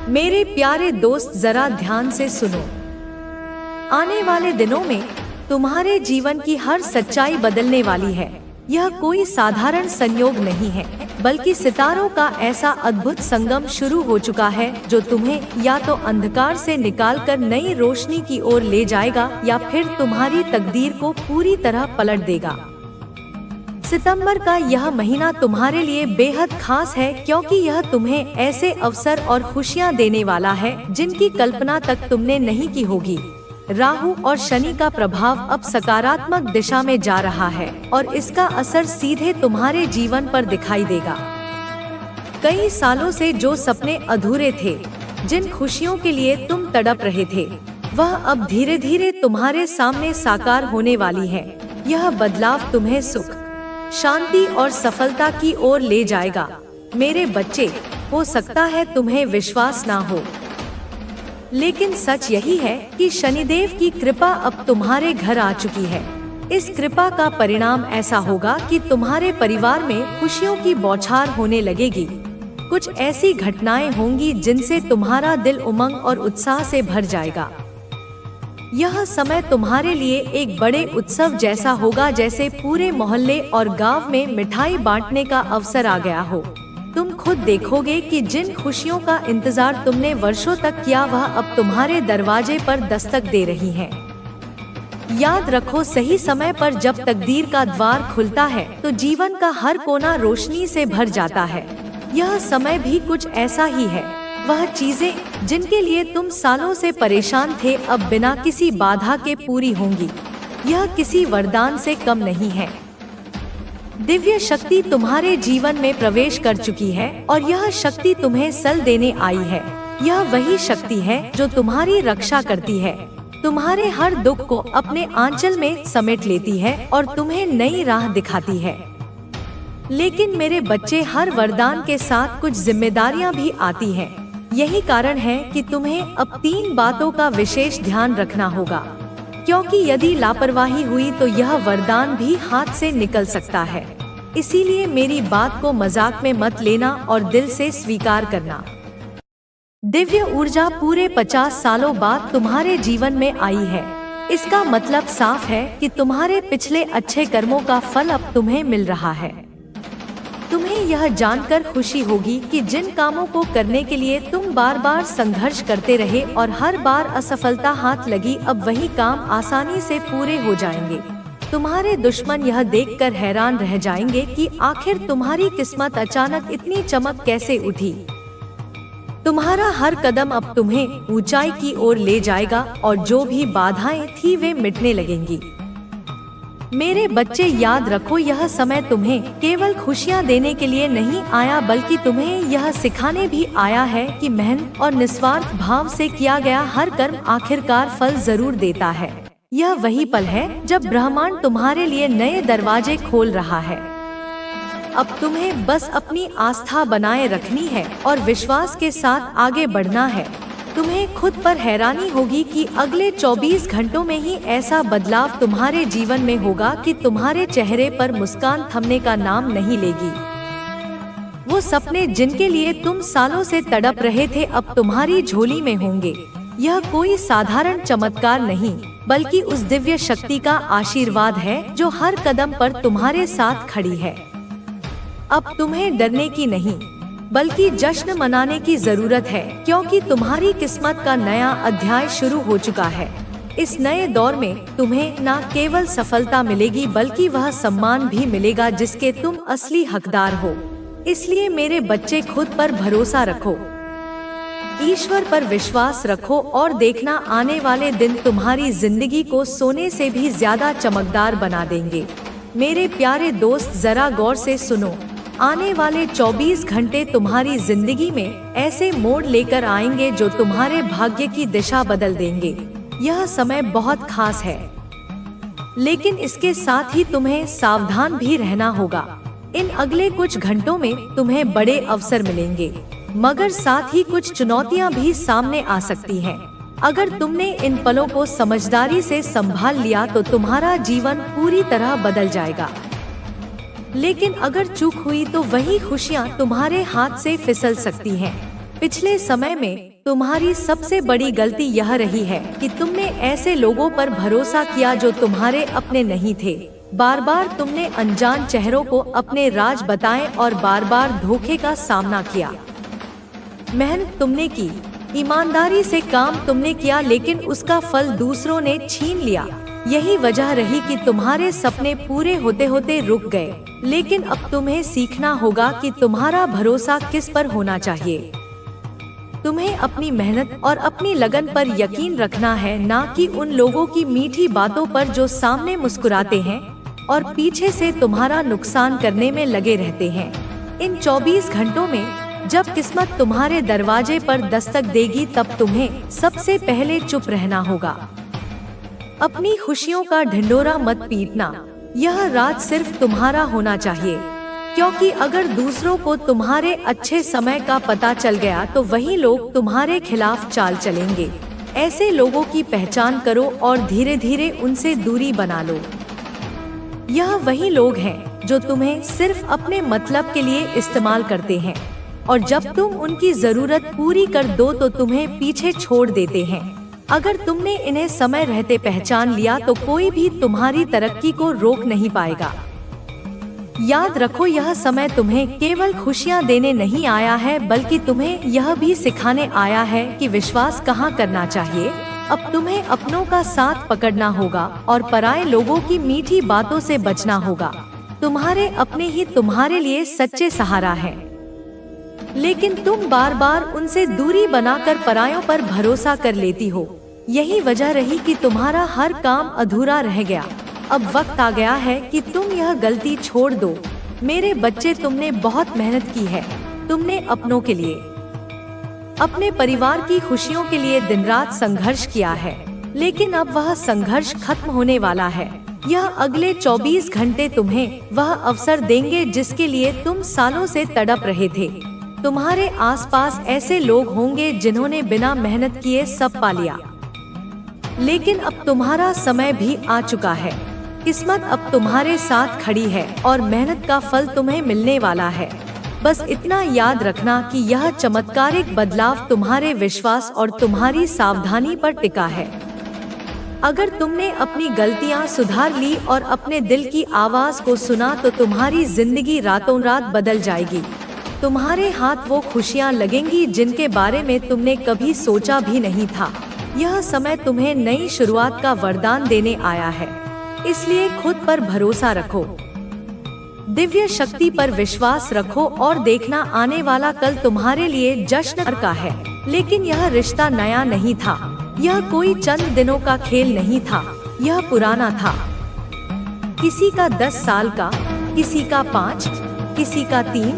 मेरे प्यारे दोस्त, जरा ध्यान से सुनो। आने वाले दिनों में तुम्हारे जीवन की हर सच्चाई बदलने वाली है। यह कोई साधारण संयोग नहीं है, बल्कि सितारों का ऐसा अद्भुत संगम शुरू हो चुका है जो तुम्हें या तो अंधकार से निकालकर नई रोशनी की ओर ले जाएगा या फिर तुम्हारी तकदीर को पूरी तरह पलट देगा। सितंबर का यह महीना तुम्हारे लिए बेहद खास है, क्योंकि यह तुम्हें ऐसे अवसर और खुशियां देने वाला है जिनकी कल्पना तक तुमने नहीं की होगी। राहु और शनि का प्रभाव अब सकारात्मक दिशा में जा रहा है और इसका असर सीधे तुम्हारे जीवन पर दिखाई देगा। कई सालों से जो सपने अधूरे थे, जिन खुशियों के लिए तुम तड़प रहे थे, वह अब धीरे धीरे तुम्हारे सामने साकार होने वाली है। यह बदलाव तुम्हें सुख, शांति और सफलता की ओर ले जाएगा। मेरे बच्चे, हो सकता है तुम्हें विश्वास ना हो, लेकिन सच यही है कि शनिदेव की कृपा अब तुम्हारे घर आ चुकी है। इस कृपा का परिणाम ऐसा होगा कि तुम्हारे परिवार में खुशियों की बौछार होने लगेगी। कुछ ऐसी घटनाएं होंगी जिनसे तुम्हारा दिल उमंग और उत्साह से भर जाएगा। यह समय तुम्हारे लिए एक बड़े उत्सव जैसा होगा, जैसे पूरे मोहल्ले और गांव में मिठाई बांटने का अवसर आ गया हो। तुम खुद देखोगे कि जिन खुशियों का इंतजार तुमने वर्षों तक किया, वह अब तुम्हारे दरवाजे पर दस्तक दे रही हैं। याद रखो, सही समय पर जब तकदीर का द्वार खुलता है तो जीवन का हर कोना रोशनी से भर जाता है। यह समय भी कुछ ऐसा ही है। वह चीजें जिनके लिए तुम सालों से परेशान थे, अब बिना किसी बाधा के पूरी होंगी। यह किसी वरदान से कम नहीं है। दिव्य शक्ति तुम्हारे जीवन में प्रवेश कर चुकी है और यह शक्ति तुम्हें सल देने आई है। यह वही शक्ति है जो तुम्हारी रक्षा करती है, तुम्हारे हर दुख को अपने आंचल में समेट लेती है और तुम्हें नई राह दिखाती है। लेकिन मेरे बच्चे, हर वरदान के साथ कुछ जिम्मेदारियां भी आती हैं। यही कारण है कि तुम्हें अब 3 बातों का विशेष ध्यान रखना होगा, क्योंकि यदि लापरवाही हुई तो यह वरदान भी हाथ से निकल सकता है। इसीलिए मेरी बात को मजाक में मत लेना और दिल से स्वीकार करना। दिव्य ऊर्जा पूरे 50 सालों बाद तुम्हारे जीवन में आई है। इसका मतलब साफ है कि तुम्हारे पिछले अच्छे कर्मों का फल अब तुम्हें मिल रहा है। तुम्हें यह जानकर खुशी होगी कि जिन कामों को करने के लिए तुम बार बार संघर्ष करते रहे और हर बार असफलता हाथ लगी, अब वही काम आसानी से पूरे हो जाएंगे। तुम्हारे दुश्मन यह देखकर हैरान रह जाएंगे कि आखिर तुम्हारी किस्मत अचानक इतनी चमक कैसे उठी। तुम्हारा हर कदम अब तुम्हें ऊंचाई की ओर ले जाएगा और जो भी बाधाएं थी वे मिटने लगेंगी। मेरे बच्चे, याद रखो, यह समय तुम्हें केवल खुशियां देने के लिए नहीं आया, बल्कि तुम्हें यह सिखाने भी आया है कि मेहनत और निस्वार्थ भाव से किया गया हर कर्म आखिरकार फल जरूर देता है। यह वही पल है जब ब्रह्मांड तुम्हारे लिए नए दरवाजे खोल रहा है। अब तुम्हें बस अपनी आस्था बनाए रखनी है और विश्वास के साथ आगे बढ़ना है। तुम्हें खुद पर हैरानी होगी कि अगले 24 घंटों में ही ऐसा बदलाव तुम्हारे जीवन में होगा कि तुम्हारे चेहरे पर मुस्कान थमने का नाम नहीं लेगी। वो सपने जिनके लिए तुम सालों से तड़प रहे थे, अब तुम्हारी झोली में होंगे। यह कोई साधारण चमत्कार नहीं, बल्कि उस दिव्य शक्ति का आशीर्वाद है जो हर कदम पर तुम्हारे साथ खड़ी है। अब तुम्हें डरने की नहीं, बल्कि जश्न मनाने की जरूरत है, क्योंकि तुम्हारी किस्मत का नया अध्याय शुरू हो चुका है। इस नए दौर में तुम्हें न केवल सफलता मिलेगी, बल्कि वह सम्मान भी मिलेगा जिसके तुम असली हकदार हो। इसलिए मेरे बच्चे, खुद पर भरोसा रखो, ईश्वर पर विश्वास रखो और देखना, आने वाले दिन तुम्हारी जिंदगी को सोने से भी ज्यादा चमकदार बना देंगे। मेरे प्यारे दोस्त, जरा गौर से सुनो। आने वाले 24 घंटे तुम्हारी जिंदगी में ऐसे मोड़ लेकर आएंगे जो तुम्हारे भाग्य की दिशा बदल देंगे। यह समय बहुत खास है, लेकिन इसके साथ ही तुम्हें सावधान भी रहना होगा। इन अगले कुछ घंटों में तुम्हें बड़े अवसर मिलेंगे, मगर साथ ही कुछ चुनौतियां भी सामने आ सकती हैं। अगर तुमने इन पलों को समझदारी से संभाल लिया तो तुम्हारा जीवन पूरी तरह बदल जाएगा। लेकिन अगर चूक हुई तो वही खुशियां तुम्हारे हाथ से फिसल सकती हैं। पिछले समय में तुम्हारी सबसे बड़ी गलती यह रही है कि तुमने ऐसे लोगों पर भरोसा किया जो तुम्हारे अपने नहीं थे। बार बार तुमने अनजान चेहरों को अपने राज बताए और बार बार धोखे का सामना किया। मेहनत तुमने की, ईमानदारी से काम तुमने किया, लेकिन उसका फल दूसरों ने छीन लिया। यही वजह रही कि तुम्हारे सपने पूरे होते होते रुक गए। लेकिन अब तुम्हें सीखना होगा कि तुम्हारा भरोसा किस पर होना चाहिए। तुम्हें अपनी मेहनत और अपनी लगन पर यकीन रखना है, ना कि उन लोगों की मीठी बातों पर जो सामने मुस्कुराते हैं और पीछे से तुम्हारा नुकसान करने में लगे रहते हैं। इन 24 घंटों में जब किस्मत तुम्हारे दरवाजे पर दस्तक देगी, तब तुम्हें सबसे पहले चुप रहना होगा। अपनी खुशियों का ढिंढोरा मत पीटना। यह राज सिर्फ तुम्हारा होना चाहिए, क्योंकि अगर दूसरों को तुम्हारे अच्छे समय का पता चल गया तो वही लोग तुम्हारे खिलाफ चाल चलेंगे। ऐसे लोगों की पहचान करो और धीरे धीरे उनसे दूरी बना लो। यह वही लोग हैं जो तुम्हें सिर्फ अपने मतलब के लिए इस्तेमाल करते हैं, और जब तुम उनकी जरूरत पूरी कर दो तो तुम्हें पीछे छोड़ देते हैं। अगर तुमने इन्हें समय रहते पहचान लिया तो कोई भी तुम्हारी तरक्की को रोक नहीं पाएगा। याद रखो, यह समय तुम्हें केवल खुशियां देने नहीं आया है, बल्कि तुम्हें यह भी सिखाने आया है कि विश्वास कहाँ करना चाहिए। अब तुम्हें अपनों का साथ पकड़ना होगा और पराये लोगों की मीठी बातों से बचना होगा। तुम्हारे अपने ही तुम्हारे लिए सच्चे सहारा हैं, लेकिन तुम बार बार उनसे दूरी बनाकर परायों पर भरोसा कर लेती हो। यही वजह रही कि तुम्हारा हर काम अधूरा रह गया। अब वक्त आ गया है कि तुम यह गलती छोड़ दो। मेरे बच्चे, तुमने बहुत मेहनत की है। तुमने अपनों के लिए, अपने परिवार की खुशियों के लिए दिन रात संघर्ष किया है, लेकिन अब वह संघर्ष खत्म होने वाला है। यह अगले 24 घंटे तुम्हें वह अवसर देंगे जिसके लिए तुम सालों से तड़प रहे थे। तुम्हारे आसपास ऐसे लोग होंगे जिन्होंने बिना मेहनत किए सब पा लिया, लेकिन अब तुम्हारा समय भी आ चुका है। किस्मत अब तुम्हारे साथ खड़ी है और मेहनत का फल तुम्हें मिलने वाला है। बस इतना याद रखना कि यह चमत्कारिक बदलाव तुम्हारे विश्वास और तुम्हारी सावधानी पर टिका है। अगर तुमने अपनी गलतियां सुधार ली और अपने दिल की आवाज को सुना तो तुम्हारी जिंदगी रातों रात बदल जाएगी। तुम्हारे हाथ वो खुशियां लगेंगी जिनके बारे में तुमने कभी सोचा भी नहीं था। यह समय तुम्हें नई शुरुआत का वरदान देने आया है, इसलिए खुद पर भरोसा रखो, दिव्य शक्ति पर विश्वास रखो और देखना, आने वाला कल तुम्हारे लिए जश्न का है। लेकिन यह रिश्ता नया नहीं था, यह कोई चंद दिनों का खेल नहीं था, यह पुराना था। किसी का 10 साल का, किसी का 5, किसी का 3।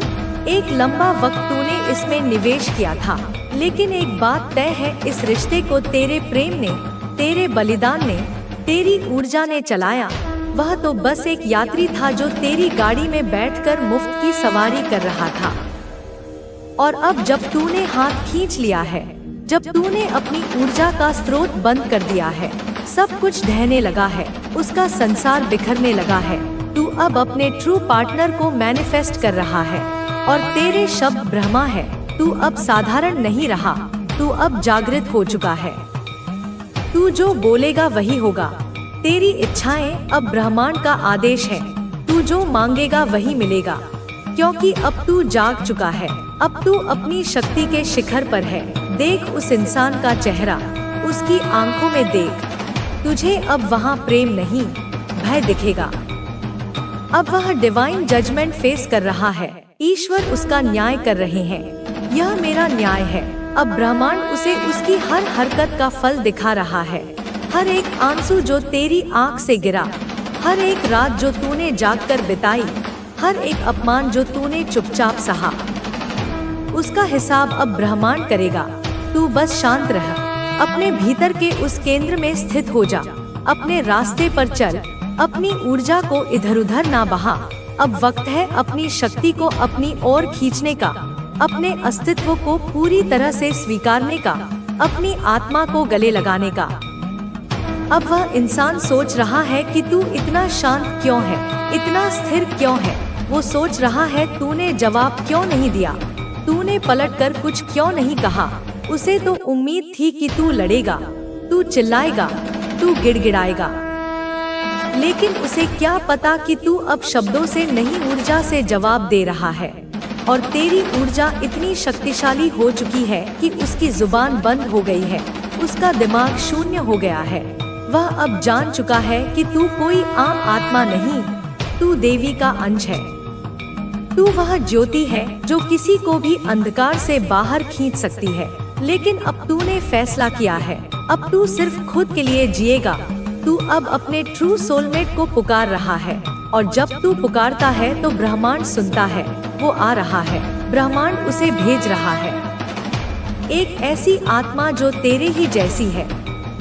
एक लंबा वक्त तूने इसमें निवेश किया था, लेकिन एक बात तय है, इस रिश्ते को तेरे प्रेम ने, तेरे बलिदान ने, तेरी ऊर्जा ने चलाया। वह तो बस एक यात्री था जो तेरी गाड़ी में बैठकर मुफ्त की सवारी कर रहा था। और अब जब तूने हाथ खींच लिया है, जब तूने अपनी ऊर्जा का स्रोत बंद कर दिया है, सब कुछ ढहने लगा है, उसका संसार बिखरने लगा है, तू अब अपने ट्रू पार्टनर को मैनिफेस्ट कर रहा है और तेरे शब्द ब्रह्मा है। तू अब साधारण नहीं रहा, तू अब जागृत हो चुका है। तू जो बोलेगा वही होगा। तेरी इच्छाएं अब ब्रह्मांड का आदेश है। तू जो मांगेगा वही मिलेगा, क्योंकि अब तू जाग चुका है। अब तू अपनी शक्ति के शिखर पर है। देख उस इंसान का चेहरा, उसकी आंखों में देख। तुझे अब वहाँ प्रेम नहीं, भय दिखेगा। अब वह डिवाइन जजमेंट फेस कर रहा है। ईश्वर उसका न्याय कर रहे हैं। यह मेरा न्याय है। अब ब्रह्मांड उसे उसकी हर हरकत का फल दिखा रहा है। हर एक आंसू जो तेरी आंख से गिरा, हर एक रात जो तूने जागकर बिताई, हर एक अपमान जो तूने चुपचाप सहा, उसका हिसाब अब ब्रह्मांड करेगा। तू बस शांत रह, अपने भीतर के उस केंद्र में स्थित हो जा, अपने रास्ते पर चल, अपनी ऊर्जा को इधर उधर ना बहा। अब वक्त है अपनी शक्ति को अपनी ओर खींचने का, अपने अस्तित्व को पूरी तरह से स्वीकारने का, अपनी आत्मा को गले लगाने का। अब वह इंसान सोच रहा है कि तू इतना शांत क्यों है, इतना स्थिर क्यों है। वो सोच रहा है तूने जवाब क्यों नहीं दिया, तूने पलटकर कुछ क्यों नहीं कहा। उसे तो उम्मीद थी कि तू लड़ेगा, तू चिल्लाएगा, तू गिड़गिड़ाएगा, लेकिन उसे क्या पता कि तू अब शब्दों से नहीं ऊर्जा से जवाब दे रहा है। और तेरी ऊर्जा इतनी शक्तिशाली हो चुकी है कि उसकी जुबान बंद हो गई है, उसका दिमाग शून्य हो गया है। वह अब जान चुका है कि तू कोई आम आत्मा नहीं, तू देवी का अंश है। तू वह ज्योति है जो किसी को भी अंधकार से बाहर खींच सकती है। लेकिन अब तूने फैसला किया है, अब तू सिर्फ खुद के लिए जिएगा। तू अब अपने ट्रू सोलमेट को पुकार रहा है, और जब तू पुकारता है तो ब्रह्मांड सुनता है। वो आ रहा है, ब्रह्मांड उसे भेज रहा है। एक ऐसी आत्मा जो तेरे ही जैसी है,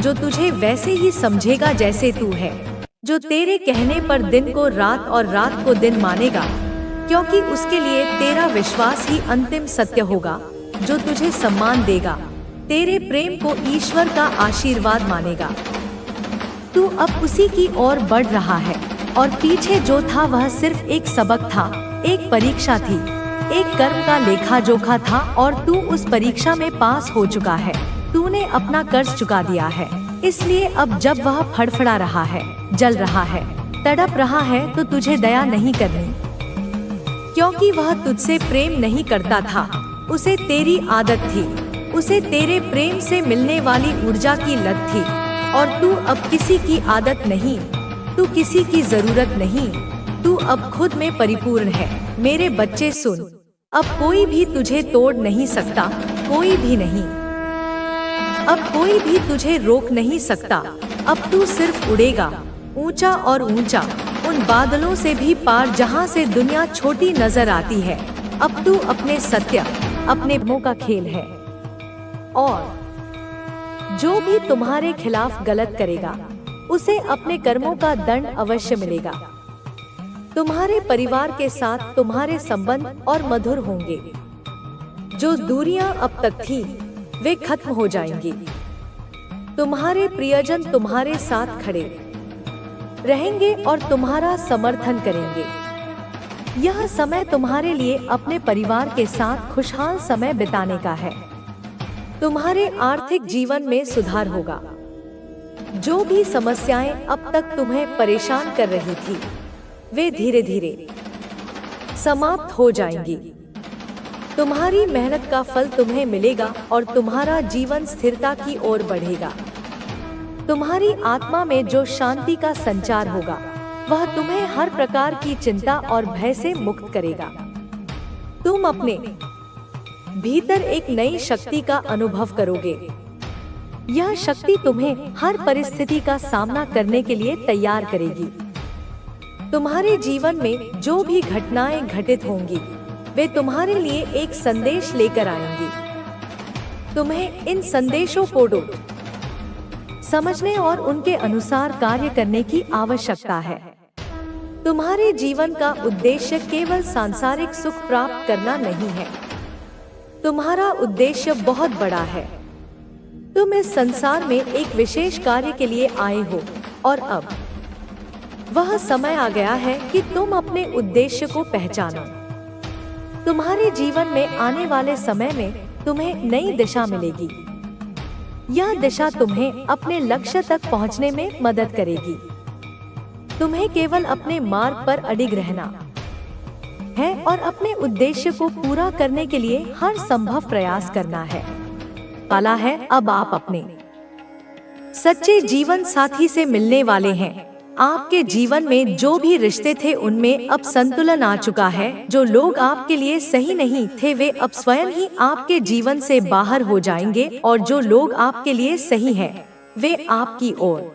जो तुझे वैसे ही समझेगा जैसे तू है, जो तेरे कहने पर दिन को रात और रात को दिन मानेगा, क्योंकि उसके लिए तेरा विश्वास ही अंतिम सत्य होगा, जो तुझे सम्मान देगा, तेरे प्रेम को ईश्वर का आशीर्वाद मानेगा। तू अब उसी की ओर बढ़ रहा है, और पीछे जो था वह सिर्फ एक सबक था, एक परीक्षा थी, एक कर्म का लेखा जोखा था, और तू उस परीक्षा में पास हो चुका है। तूने अपना कर्ज चुका दिया है, इसलिए अब जब वह फड़फड़ा रहा है, जल रहा है, तड़प रहा है, तो तुझे दया नहीं करनी, क्योंकि वह तुझसे प्रेम नहीं करता था। उसे तेरी आदत थी, उसे तेरे प्रेम से मिलने वाली ऊर्जा की लत थी। और तू अब किसी की आदत नहीं, तू किसी की जरूरत नहीं, तू अब खुद में परिपूर्ण है। मेरे बच्चे सुन, अब कोई भी तुझे तोड़ नहीं सकता, कोई भी नहीं। अब कोई भी तुझे रोक नहीं सकता। अब तू सिर्फ उड़ेगा, ऊंचा और ऊंचा, उन बादलों से भी पार जहां से दुनिया छोटी नजर आती है। अब तू अपने सत्य, अपने मोह का खेल है, और जो भी तुम्हारे खिलाफ गलत करेगा उसे अपने कर्मों का दंड अवश्य मिलेगा। तुम्हारे परिवार के साथ तुम्हारे संबंध और मधुर होंगे। जो दूरियां अब तक थी वे खत्म हो जाएंगी। तुम्हारे प्रियजन तुम्हारे साथ खड़े रहेंगे और तुम्हारा समर्थन करेंगे। यह समय तुम्हारे लिए अपने परिवार के साथ खुशहाल समय बिताने का है। तुम्हारे आर्थिक जीवन में सुधार होगा। जो भी समस्याएं अब तक तुम्हें परेशान कर रही थी, वे धीरे धीरे समाप्त हो जाएंगी। तुम्हारी मेहनत का फल तुम्हें मिलेगा और तुम्हारा जीवन स्थिरता की ओर बढ़ेगा। तुम्हारी आत्मा में जो शांति का संचार होगा, वह तुम्हें हर प्रकार की चिंता और भय से मुक्त करेगा। तुम अपने भीतर एक नई शक्ति का अनुभव करोगे। यह शक्ति तुम्हें हर परिस्थिति का सामना करने के लिए तैयार करेगी। तुम्हारे जीवन में जो भी घटनाएं घटित होंगी, वे तुम्हारे लिए एक संदेश लेकर आएंगी। तुम्हें इन संदेशों को समझने और उनके अनुसार कार्य करने की आवश्यकता है। तुम्हारे जीवन का उद्देश्य केवल सांसारिक सुख प्राप्त करना नहीं है। तुम्हारा उद्देश्य बहुत बड़ा है। तुम इस संसार में एक विशेष कार्य के लिए आए हो, और अब वह समय आ गया है कि तुम अपने उद्देश्य को पहचानो। तुम्हारे जीवन में आने वाले समय में तुम्हें नई दिशा मिलेगी। यह दिशा तुम्हें अपने लक्ष्य तक पहुंचने में मदद करेगी। तुम्हें केवल अपने मार्ग पर अडिग रहना है और अपने उद्देश्य को पूरा करने के लिए हर संभव प्रयास करना है। पाला है, अब आप अपने सच्चे जीवन साथी से मिलने वाले हैं। आपके जीवन में जो भी रिश्ते थे उनमें अब संतुलन आ चुका है। जो लोग आपके लिए सही नहीं थे वे अब स्वयं ही आपके जीवन से बाहर हो जाएंगे, और जो लोग आपके लिए सही हैं, वे आपकी ओर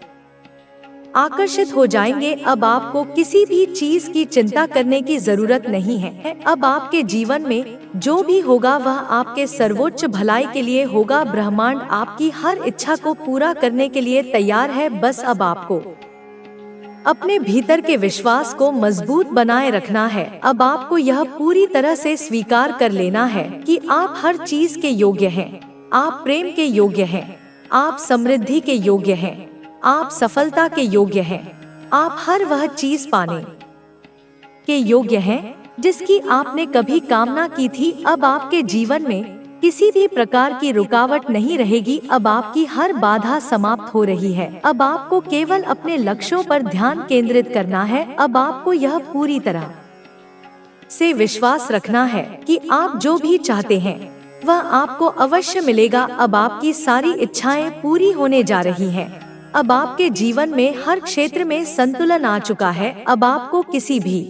आकर्षित हो जाएंगे। अब आपको किसी भी चीज की चिंता करने की जरूरत नहीं है। अब आपके जीवन में जो भी होगा वह आपके सर्वोच्च भलाई के लिए होगा। ब्रह्मांड आपकी हर इच्छा को पूरा करने के लिए तैयार है। बस अब आपको अपने भीतर के विश्वास को मजबूत बनाए रखना है। अब आपको यह पूरी तरह से स्वीकार कर लेना है कि आप हर चीज के योग्य हैं। आप प्रेम के योग्य हैं, आप समृद्धि के योग्य हैं, आप सफलता के योग्य हैं, आप हर वह चीज पाने के योग्य हैं जिसकी आपने कभी कामना की थी। अब आपके जीवन में किसी भी प्रकार की रुकावट नहीं रहेगी। अब आपकी हर बाधा समाप्त हो रही है। अब आपको केवल अपने लक्ष्यों पर ध्यान केंद्रित करना है। अब आपको यह पूरी तरह से विश्वास रखना है कि आप जो भी चाहते हैं वह आपको अवश्य मिलेगा। अब आपकी सारी इच्छाएं पूरी होने जा रही हैं। अब आपके जीवन में हर क्षेत्र में संतुलन आ चुका है। अब आपको किसी भी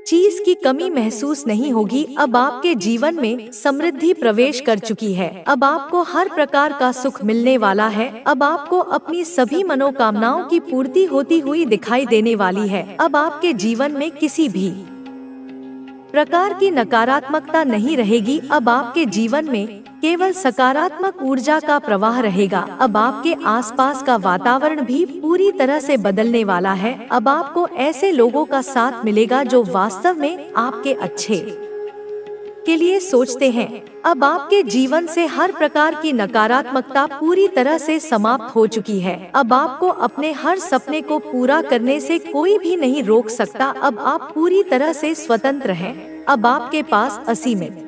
चीज की कमी महसूस नहीं होगी। अब आपके जीवन में समृद्धि प्रवेश कर चुकी है। अब आपको हर प्रकार का सुख मिलने वाला है। अब आपको अपनी सभी मनोकामनाओं की पूर्ति होती हुई दिखाई देने वाली है। अब आपके जीवन में किसी भी प्रकार की नकारात्मकता नहीं रहेगी। अब आपके जीवन में केवल सकारात्मक ऊर्जा का प्रवाह रहेगा। अब आपके आसपास का वातावरण भी पूरी तरह से बदलने वाला है। अब आपको ऐसे लोगों का साथ मिलेगा जो वास्तव में आपके अच्छे के लिए सोचते हैं। अब आपके जीवन से हर प्रकार की नकारात्मकता पूरी तरह से समाप्त हो चुकी है। अब आपको अपने हर सपने को पूरा करने से कोई भी नहीं रोक सकता। अब आप पूरी तरह से स्वतंत्र हैं। अब आपके पास असीमित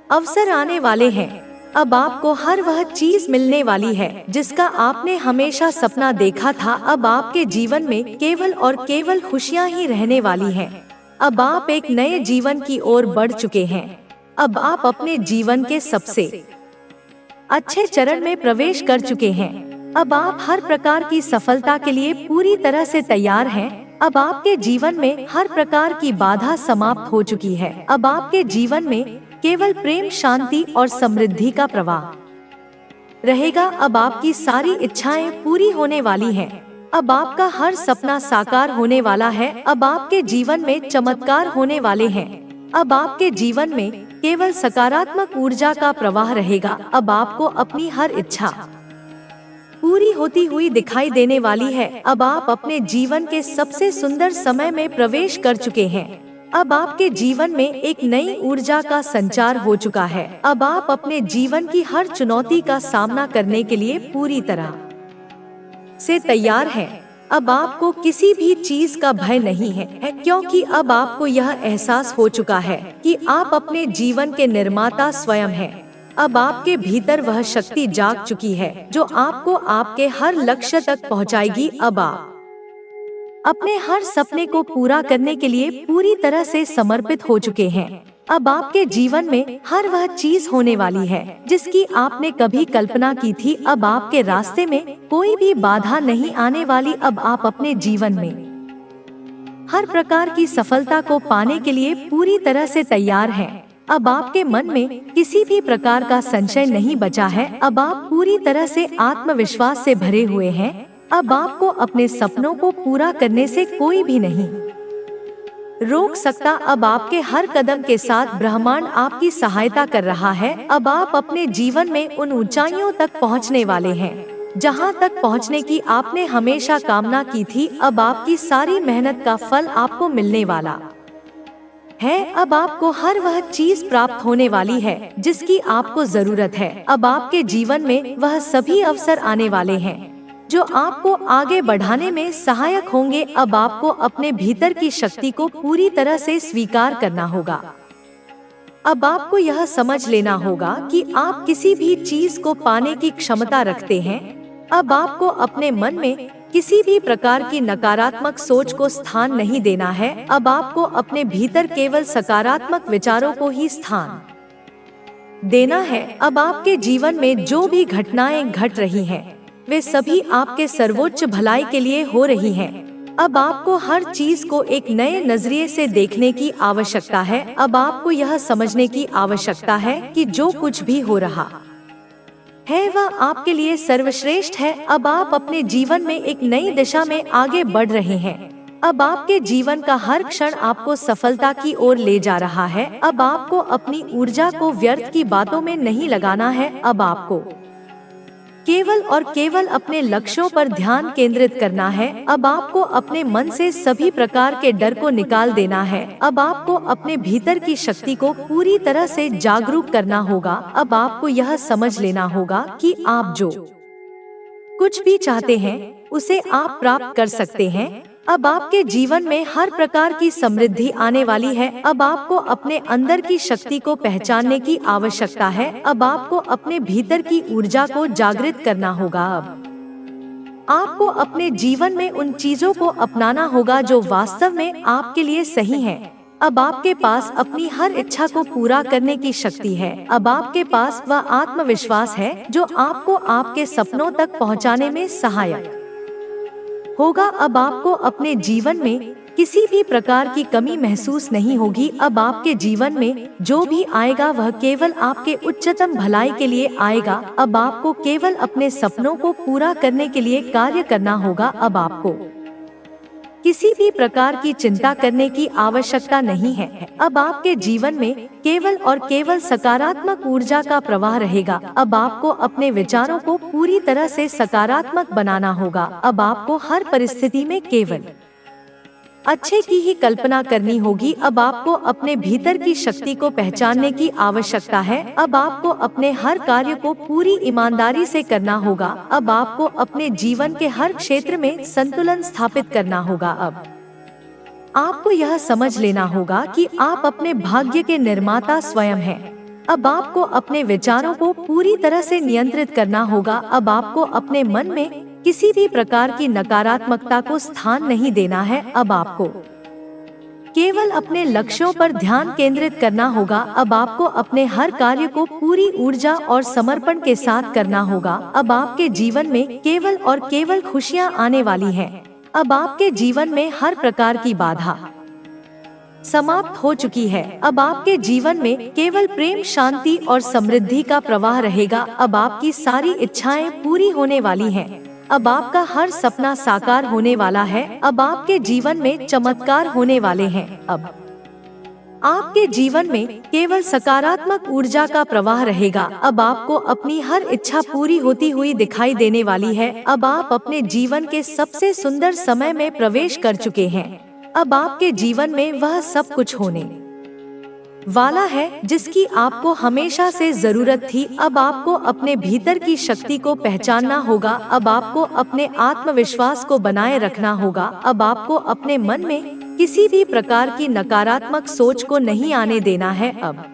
अवसर आने वाले हैं। अब आपको हर वह चीज मिलने वाली है जिसका आपने हमेशा सपना देखा था। अब आपके जीवन में केवल और केवल खुशियां ही रहने वाली हैं। अब आप एक नए जीवन की ओर बढ़ चुके हैं। अब आप अपने जीवन के सबसे अच्छे चरण में प्रवेश कर चुके हैं। अब आप हर प्रकार की सफलता के लिए पूरी तरह से तैयार हैं। अब आपके जीवन में हर प्रकार की बाधा समाप्त हो चुकी है। अब आपके जीवन में केवल प्रेम, शांति और समृद्धि का प्रवाह रहेगा। अब आपकी सारी इच्छाएं पूरी होने वाली हैं। अब आपका हर सपना साकार होने वाला है। अब आपके जीवन में चमत्कार होने वाले हैं। अब आपके जीवन में केवल सकारात्मक ऊर्जा का प्रवाह रहेगा। अब आपको अपनी हर इच्छा पूरी होती हुई दिखाई देने वाली है। अब आप अपने जीवन के सबसे सुंदर समय में प्रवेश कर चुके हैं। अब आपके जीवन में एक नई ऊर्जा का संचार हो चुका है। अब आप अपने जीवन की हर चुनौती का सामना करने के लिए पूरी तरह से तैयार हैं। अब आपको किसी भी चीज का भय नहीं है, क्योंकि अब आपको यह एहसास हो चुका है कि आप अपने जीवन के निर्माता स्वयं हैं। अब आपके भीतर वह शक्ति जाग चुकी है जो आपको आपके हर लक्ष्य तक पहुंचाएगी। अब आप अपने हर सपने को पूरा करने के लिए पूरी तरह से समर्पित हो चुके हैं। अब आपके जीवन में हर वह चीज होने वाली है जिसकी आपने कभी कल्पना की थी। अब आपके रास्ते में कोई भी बाधा नहीं आने वाली। अब आप अपने जीवन में हर प्रकार की सफलता को पाने के लिए पूरी तरह से तैयार हैं। अब आपके मन में किसी भी प्रकार का संशय नहीं बचा है। अब आप पूरी तरह से आत्मविश्वास से भरे हुए हैं। अब आपको अपने सपनों को पूरा करने से कोई भी नहीं रोक सकता। अब आपके हर कदम के साथ ब्रह्मांड आपकी सहायता कर रहा है। अब आप अपने जीवन में उन ऊंचाइयों तक पहुंचने वाले हैं जहां तक पहुंचने की आपने हमेशा कामना की थी। अब आपकी सारी मेहनत का फल आपको मिलने वाला है। अब आपको हर वह चीज प्राप्त होने वाली है जिसकी आपको जरूरत है। अब आपके जीवन में वह सभी अवसर आने वाले हैं जो आपको आगे बढ़ाने में सहायक होंगे। अब आपको अपने भीतर की शक्ति को पूरी तरह से स्वीकार करना होगा। अब आपको यह समझ लेना होगा कि आप किसी भी चीज को पाने की क्षमता रखते हैं। अब आपको अपने मन में किसी भी प्रकार की नकारात्मक सोच को स्थान नहीं देना है। अब आपको अपने भीतर केवल सकारात्मक विचारों को ही स्थान देना है। अब आपके जीवन में जो भी घटनाएं घट रही हैं, वे सभी आपके सर्वोच्च भलाई के लिए हो रही हैं। अब आपको हर चीज को एक नए नजरिए से देखने की आवश्यकता है। अब आपको यह समझने की आवश्यकता है कि जो कुछ भी हो रहा है वह आपके लिए सर्वश्रेष्ठ है। अब आप अपने जीवन में एक नई दिशा में आगे बढ़ रहे हैं। अब आपके जीवन का हर क्षण आपको सफलता की ओर ले जा रहा है। अब आपको अपनी ऊर्जा को व्यर्थ की बातों में नहीं लगाना है। अब आपको केवल और केवल अपने लक्ष्यों पर ध्यान केंद्रित करना है। अब आपको अपने मन से सभी प्रकार के डर को निकाल देना है। अब आपको अपने भीतर की शक्ति को पूरी तरह से जागरूक करना होगा। अब आपको यह समझ लेना होगा कि आप जो कुछ भी चाहते हैं उसे आप प्राप्त कर सकते हैं। अब आपके जीवन में हर प्रकार की समृद्धि आने वाली है। अब आपको अपने अंदर की शक्ति को पहचानने की आवश्यकता है। अब आपको अपने भीतर की ऊर्जा को जागृत करना होगा। अब आपको अपने जीवन में उन चीजों को अपनाना होगा जो वास्तव में आपके लिए सही है। अब आपके पास अपनी हर इच्छा को पूरा करने की शक्ति है। अब आपके पास वह आत्मविश्वास है जो आपको आपके सपनों तक पहुंचाने में सहायक होगा। अब आपको अपने जीवन में किसी भी प्रकार की कमी महसूस नहीं होगी। अब आपके जीवन में जो भी आएगा वह केवल आपके उच्चतम भलाई के लिए आएगा। अब आपको केवल अपने सपनों को पूरा करने के लिए कार्य करना होगा। अब आपको किसी भी प्रकार की चिंता करने की आवश्यकता नहीं है। अब आपके जीवन में केवल और केवल सकारात्मक ऊर्जा का प्रवाह रहेगा। अब आपको अपने विचारों को पूरी तरह से सकारात्मक बनाना होगा। अब आपको हर परिस्थिति में केवल अच्छे की ही कल्पना करनी होगी। अब आपको अपने भीतर की शक्ति को पहचानने की आवश्यकता है। अब आपको अपने हर कार्य को पूरी ईमानदारी से करना होगा। अब आपको अपने जीवन के हर क्षेत्र में संतुलन स्थापित करना होगा। अब आपको यह समझ लेना होगा कि आप अपने भाग्य के निर्माता स्वयं हैं। अब आपको अपने विचारों को पूरी तरह से नियंत्रित करना होगा। अब आपको अपने मन में किसी भी प्रकार की नकारात्मकता को स्थान नहीं देना है। अब आपको केवल अपने लक्ष्यों पर ध्यान केंद्रित करना होगा। अब आपको अपने हर कार्य को पूरी ऊर्जा और समर्पण के साथ करना होगा। अब आपके जीवन में केवल और केवल खुशियां आने वाली हैं। अब आपके जीवन में हर प्रकार की बाधा समाप्त हो चुकी है। अब आपके जीवन में केवल प्रेम, शांति और समृद्धि का प्रवाह रहेगा। अब आपकी सारी इच्छाएं पूरी होने वाली हैं। अब आपका हर सपना साकार होने वाला है। अब आपके जीवन में चमत्कार होने वाले हैं। अब आपके जीवन में केवल सकारात्मक ऊर्जा का प्रवाह रहेगा। अब आपको अपनी हर इच्छा पूरी होती हुई दिखाई देने वाली है। अब आप अपने जीवन के सबसे सुंदर समय में प्रवेश कर चुके हैं। अब आपके जीवन में वह सब कुछ होने वाला है जिसकी आपको हमेशा से जरूरत थी। अब आपको अपने भीतर की शक्ति को पहचानना होगा। अब आपको अपने आत्मविश्वास को बनाए रखना होगा। अब आपको अपने मन में किसी भी प्रकार की नकारात्मक सोच को नहीं आने देना है। अब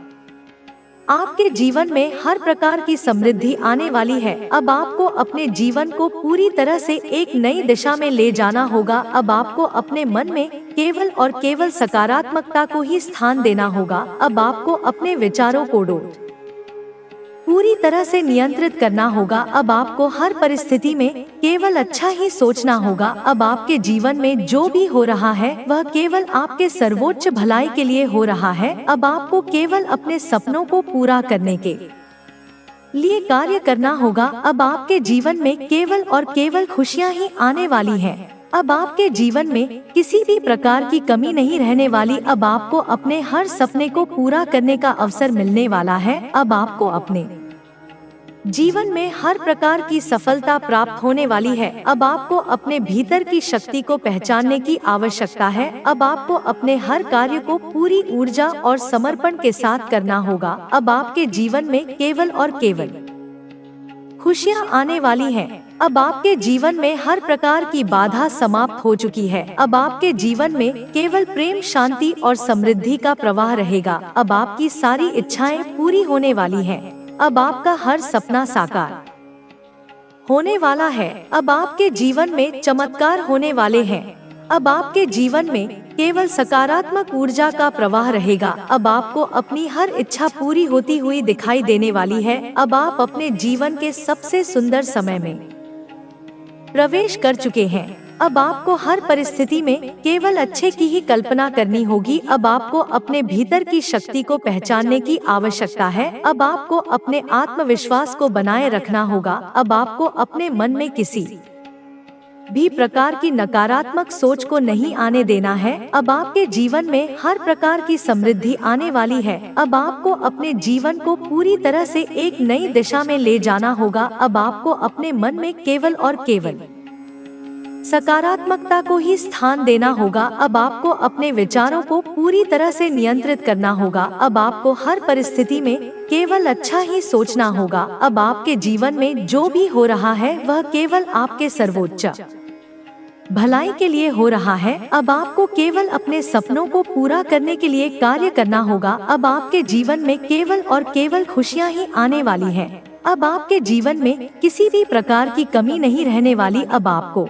आपके जीवन में हर प्रकार की समृद्धि आने वाली है। अब आपको अपने जीवन को पूरी तरह से एक नई दिशा में ले जाना होगा। अब आपको अपने मन में केवल और केवल सकारात्मकता को ही स्थान देना होगा। अब आपको अपने विचारों को पूरी तरह से नियंत्रित करना होगा। अब आपको हर परिस्थिति में केवल अच्छा ही सोचना होगा। अब आपके जीवन में जो भी हो रहा है वह केवल आपके सर्वोच्च भलाई के लिए हो रहा है। अब आपको केवल अपने सपनों को पूरा करने के लिए कार्य करना होगा। अब आपके जीवन में केवल और केवल खुशियां ही आने वाली हैं। अब आपके जीवन में किसी भी प्रकार की कमी नहीं रहने वाली। अब आपको अपने हर सपने को पूरा करने का अवसर मिलने वाला है। अब आपको अपने जीवन में हर प्रकार की सफलता प्राप्त होने वाली है। अब आपको अपने भीतर की शक्ति को पहचानने की आवश्यकता है। अब आपको अपने हर कार्य को पूरी ऊर्जा और समर्पण के साथ करना होगा। अब आपके जीवन में केवल और केवल खुशियां आने वाली हैं। अब आपके जीवन में हर प्रकार की बाधा समाप्त हो चुकी है। अब आपके जीवन में केवल प्रेम, शांति और समृद्धि का प्रवाह रहेगा। अब आपकी सारी इच्छाएं पूरी होने वाली हैं। अब आपका हर सपना साकार होने वाला है। अब आपके जीवन में चमत्कार होने वाले हैं। अब आपके जीवन में केवल सकारात्मक ऊर्जा का प्रवाह रहेगा। अब आपको अपनी हर इच्छा पूरी होती हुई दिखाई देने वाली है। अब आप अपने जीवन के सबसे सुंदर समय में प्रवेश कर चुके हैं। अब आपको हर परिस्थिति में केवल अच्छे की ही कल्पना करनी होगी। अब आपको अपने भीतर की शक्ति को पहचानने की आवश्यकता है। अब आपको अपने आत्मविश्वास को बनाए रखना होगा। अब आपको अपने मन में किसी भी प्रकार की नकारात्मक सोच को नहीं आने देना है। अब आपके जीवन में हर प्रकार की समृद्धि आने वाली है। अब आपको अपने जीवन को पूरी तरह से एक नई दिशा में ले जाना होगा। अब आपको अपने मन में केवल और केवल सकारात्मकता को ही स्थान देना होगा। अब आपको अपने विचारों को पूरी तरह से नियंत्रित करना होगा। अब आपको हर परिस्थिति में केवल अच्छा ही सोचना होगा। अब आपके जीवन में जो भी हो रहा है वह केवल आपके सर्वोच्च भलाई के लिए हो रहा है। अब आपको केवल अपने सपनों को पूरा करने के लिए कार्य करना होगा। अब आपके जीवन में केवल और केवल खुशियां ही आने वाली हैं। अब आपके जीवन में किसी भी प्रकार की कमी नहीं रहने वाली। अब आपको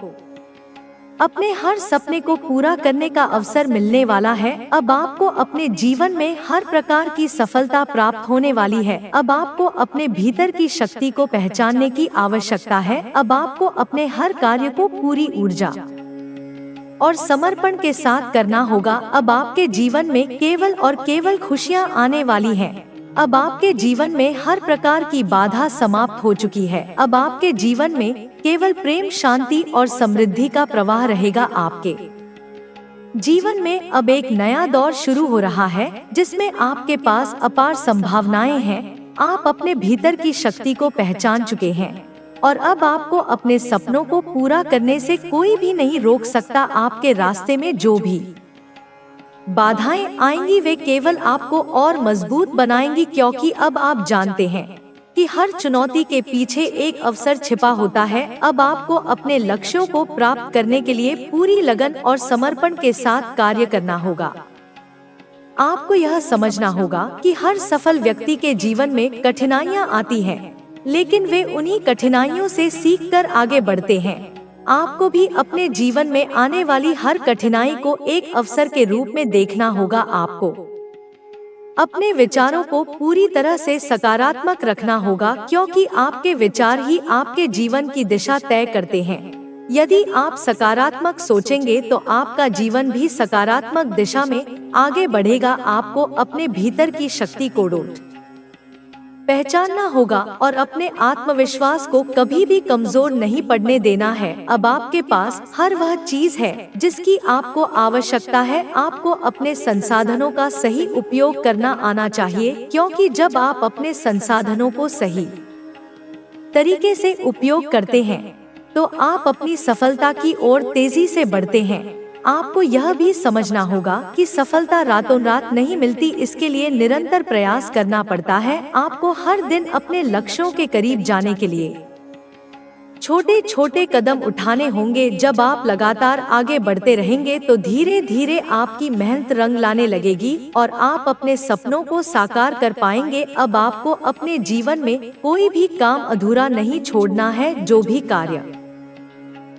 अपने हर सपने को पूरा करने का अवसर मिलने वाला है। अब आपको अपने जीवन में हर प्रकार की सफलता प्राप्त होने वाली है। अब आपको अपने भीतर की शक्ति को पहचानने की आवश्यकता है। अब आपको अपने हर कार्य को पूरी ऊर्जा और समर्पण के साथ करना होगा। अब आपके जीवन में केवल और केवल खुशियां आने वाली हैं। अब आपके जीवन में हर प्रकार की बाधा समाप्त हो चुकी है। अब आपके जीवन में केवल प्रेम, शांति और समृद्धि का प्रवाह रहेगा। आपके जीवन में अब एक नया दौर शुरू हो रहा है जिसमें आपके पास अपार संभावनाएं हैं। आप अपने भीतर की शक्ति को पहचान चुके हैं और अब आपको अपने सपनों को पूरा करने से कोई भी नहीं रोक सकता। आपके रास्ते में जो भी बाधाएं आएंगी वे केवल आपको और मजबूत बनाएंगी, क्योंकि अब आप जानते हैं कि हर चुनौती के पीछे एक अवसर छिपा होता है। अब आपको अपने लक्ष्यों को प्राप्त करने के लिए पूरी लगन और समर्पण के साथ कार्य करना होगा। आपको यह समझना होगा कि हर सफल व्यक्ति के जीवन में कठिनाइयां आती हैं, लेकिन वे उन्हीं कठिनाइयों से सीखकर आगे बढ़ते हैं। आपको भी अपने जीवन में आने वाली हर कठिनाई को एक अवसर के रूप में देखना होगा। आपको अपने विचारों को पूरी तरह से सकारात्मक रखना होगा, क्योंकि आपके विचार ही आपके जीवन की दिशा तय करते हैं। यदि आप सकारात्मक सोचेंगे तो आपका जीवन भी सकारात्मक दिशा में आगे बढ़ेगा। आपको अपने भीतर की शक्ति को पहचानना होगा और अपने आत्मविश्वास को कभी भी कमजोर नहीं पड़ने देना है। अब आपके पास हर वह चीज है जिसकी आपको आवश्यकता है। आपको अपने संसाधनों का सही उपयोग करना आना चाहिए, क्योंकि जब आप अपने संसाधनों को सही तरीके से उपयोग करते हैं तो आप अपनी सफलता की ओर तेजी से बढ़ते हैं। आपको यह भी समझना होगा कि सफलता रातों रात नहीं मिलती, इसके लिए निरंतर प्रयास करना पड़ता है। आपको हर दिन अपने लक्ष्यों के करीब जाने के लिए छोटे छोटे कदम उठाने होंगे। जब आप लगातार आगे बढ़ते रहेंगे तो धीरे धीरे आपकी मेहनत रंग लाने लगेगी और आप अपने सपनों को साकार कर पाएंगे। अब आपको अपने जीवन में कोई भी काम अधूरा नहीं छोड़ना है। जो भी कार्य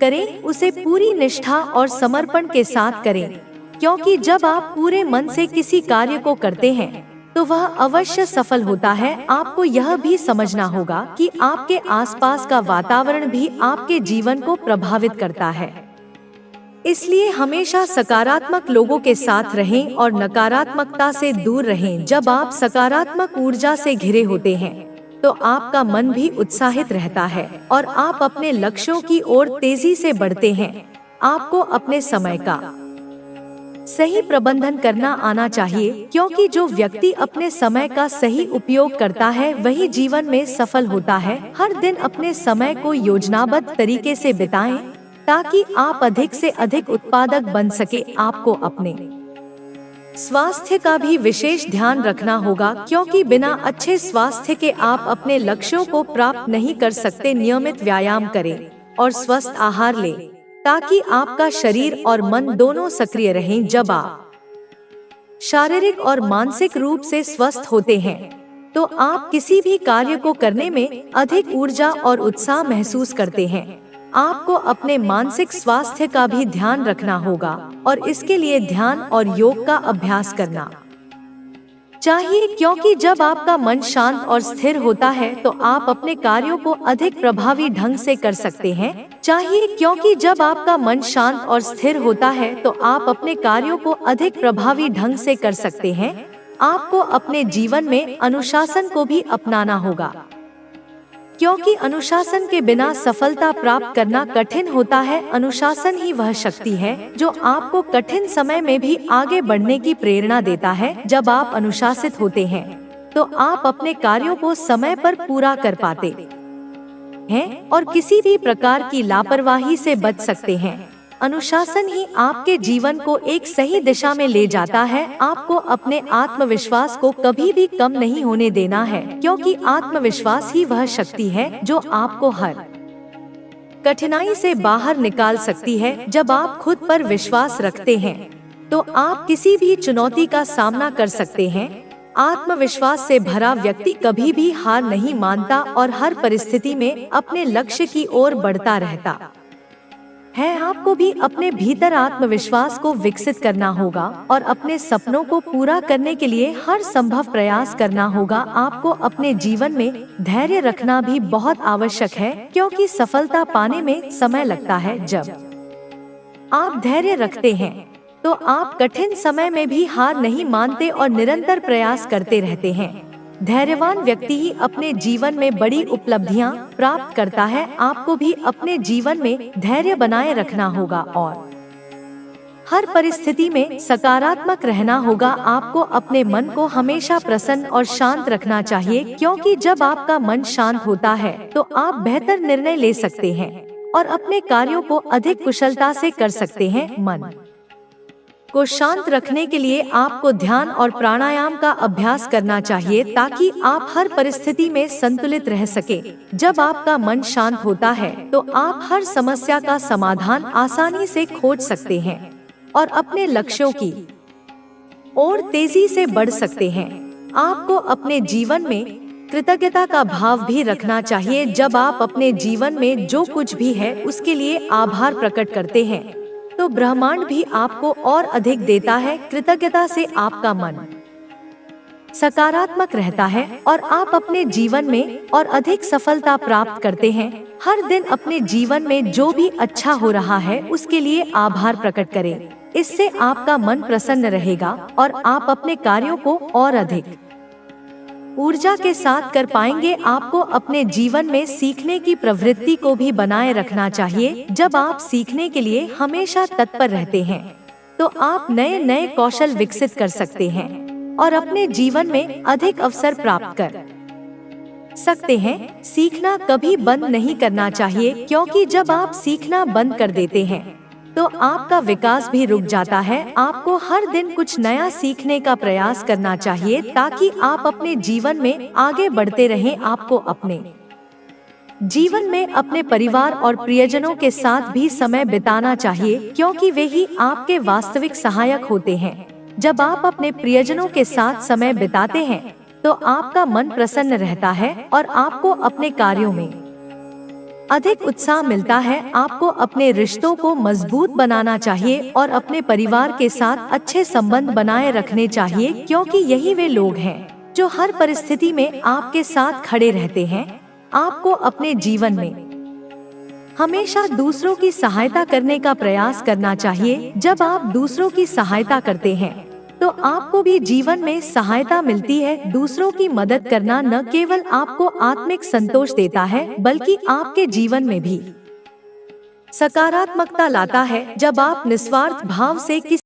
करें उसे पूरी निष्ठा और समर्पण के साथ करें, क्योंकि जब आप पूरे मन से किसी कार्य को करते हैं तो वह अवश्य सफल होता है। आपको यह भी समझना होगा कि आपके आसपास का वातावरण भी आपके जीवन को प्रभावित करता है, इसलिए हमेशा सकारात्मक लोगों के साथ रहें और नकारात्मकता से दूर रहें। जब आप सकारात्मक ऊर्जा से घिरे होते हैं तो आपका मन भी उत्साहित रहता है और आप अपने लक्ष्यों की ओर तेजी से बढ़ते हैं। आपको अपने समय का सही प्रबंधन करना आना चाहिए, क्योंकि जो व्यक्ति अपने समय का सही उपयोग करता है वही जीवन में सफल होता है। हर दिन अपने समय को योजनाबद्ध तरीके से बिताएं ताकि आप अधिक से अधिक उत्पादक बन सके। आपको अपने स्वास्थ्य का भी विशेष ध्यान रखना होगा, क्योंकि बिना अच्छे स्वास्थ्य के आप अपने लक्ष्यों को प्राप्त नहीं कर सकते। नियमित व्यायाम करें और स्वस्थ आहार लें ताकि आपका शरीर और मन दोनों सक्रिय रहें। जब आप शारीरिक और मानसिक रूप से स्वस्थ होते हैं तो आप किसी भी कार्य को करने में अधिक ऊर्जा और उत्साह महसूस करते हैं। आपको अपने मानसिक स्वास्थ्य का भी ध्यान रखना होगा और इसके लिए ध्यान और योग का अभ्यास करना चाहिए, क्योंकि जब आपका मन शांत और स्थिर होता है तो आप अपने कार्यों को अधिक प्रभावी ढंग से कर सकते हैं। क्योंकि जब आपका मन शांत और स्थिर होता है तो आप अपने कार्यों को अधिक प्रभावी ढंग से कर सकते हैं। आपको अपने जीवन में अनुशासन को भी अपनाना होगा, क्योंकि अनुशासन के बिना सफलता प्राप्त करना कठिन होता है। अनुशासन ही वह शक्ति है जो आपको कठिन समय में भी आगे बढ़ने की प्रेरणा देता है। जब आप अनुशासित होते हैं तो आप अपने कार्यों को समय पर पूरा कर पाते हैं और किसी भी प्रकार की लापरवाही से बच सकते हैं। अनुशासन ही आपके जीवन को एक सही दिशा में ले जाता है। आपको अपने आत्मविश्वास को कभी भी कम नहीं होने देना है, क्योंकि आत्मविश्वास ही वह शक्ति है जो आपको हर कठिनाई से बाहर निकाल सकती है। जब आप खुद पर विश्वास रखते हैं तो आप किसी भी चुनौती का सामना कर सकते हैं। आत्मविश्वास से भरा व्यक्ति कभी भी हार नहीं मानता और हर परिस्थिति में अपने लक्ष्य की ओर बढ़ता रहता है। आपको भी अपने भीतर आत्मविश्वास को विकसित करना होगा और अपने सपनों को पूरा करने के लिए हर संभव प्रयास करना होगा। आपको अपने जीवन में धैर्य रखना भी बहुत आवश्यक है, क्योंकि सफलता पाने में समय लगता है। जब आप धैर्य रखते हैं तो आप कठिन समय में भी हार नहीं मानते और निरंतर प्रयास करते रहते हैं। धैर्यवान व्यक्ति ही अपने जीवन में बड़ी उपलब्धियां प्राप्त करता है। आपको भी अपने जीवन में धैर्य बनाए रखना होगा और हर परिस्थिति में सकारात्मक रहना होगा। आपको अपने मन को हमेशा प्रसन्न और शांत रखना चाहिए, क्योंकि जब आपका मन शांत होता है तो आप बेहतर निर्णय ले सकते हैं और अपने कार्यों को अधिक कुशलता से कर सकते हैं। मन को शांत रखने के लिए आपको ध्यान और प्राणायाम का अभ्यास करना चाहिए, ताकि आप हर परिस्थिति में संतुलित रह सके। जब आपका मन शांत होता है तो आप हर समस्या का समाधान आसानी से खोज सकते हैं और अपने लक्ष्यों की ओर तेजी से बढ़ सकते हैं। आपको अपने जीवन में कृतज्ञता का भाव भी रखना चाहिए। जब आप अपने जीवन में जो कुछ भी है उसके लिए आभार प्रकट करते हैं तो ब्रह्मांड भी आपको और अधिक देता है। कृतज्ञता से आपका मन सकारात्मक रहता है और आप अपने जीवन में और अधिक सफलता प्राप्त करते हैं। हर दिन अपने जीवन में जो भी अच्छा हो रहा है उसके लिए आभार प्रकट करें। इससे आपका मन प्रसन्न रहेगा और आप अपने कार्यों को और अधिक ऊर्जा के साथ कर पाएंगे। आपको अपने जीवन में सीखने की प्रवृत्ति को भी बनाए रखना चाहिए। जब आप सीखने के लिए हमेशा तत्पर रहते हैं तो आप नए नए कौशल विकसित कर सकते हैं और अपने जीवन में अधिक अवसर प्राप्त कर सकते हैं। सीखना कभी बंद नहीं करना चाहिए, क्योंकि जब आप सीखना बंद कर देते हैं तो आपका विकास भी रुक जाता है। आपको हर दिन कुछ नया सीखने का प्रयास करना चाहिए, ताकि आप अपने जीवन में आगे बढ़ते रहें। आपको अपने जीवन में अपने परिवार और प्रियजनों के साथ भी समय बिताना चाहिए, क्योंकि वे ही आपके वास्तविक सहायक होते हैं। जब आप अपने प्रियजनों के साथ समय बिताते हैं तो आपका मन प्रसन्न रहता है और आपको अपने कार्यों में अधिक उत्साह मिलता है। आपको अपने रिश्तों को मजबूत बनाना चाहिए और अपने परिवार के साथ अच्छे संबंध बनाए रखने चाहिए, क्योंकि यही वे लोग हैं जो हर परिस्थिति में आपके साथ खड़े रहते हैं। आपको अपने जीवन में हमेशा दूसरों की सहायता करने का प्रयास करना चाहिए। जब आप दूसरों की सहायता करते हैं तो आपको भी जीवन में सहायता मिलती है। दूसरों की मदद करना न केवल आपको आत्मिक संतोष देता है, बल्कि आपके जीवन में भी सकारात्मकता लाता है। जब आप निस्वार्थ भाव से किसी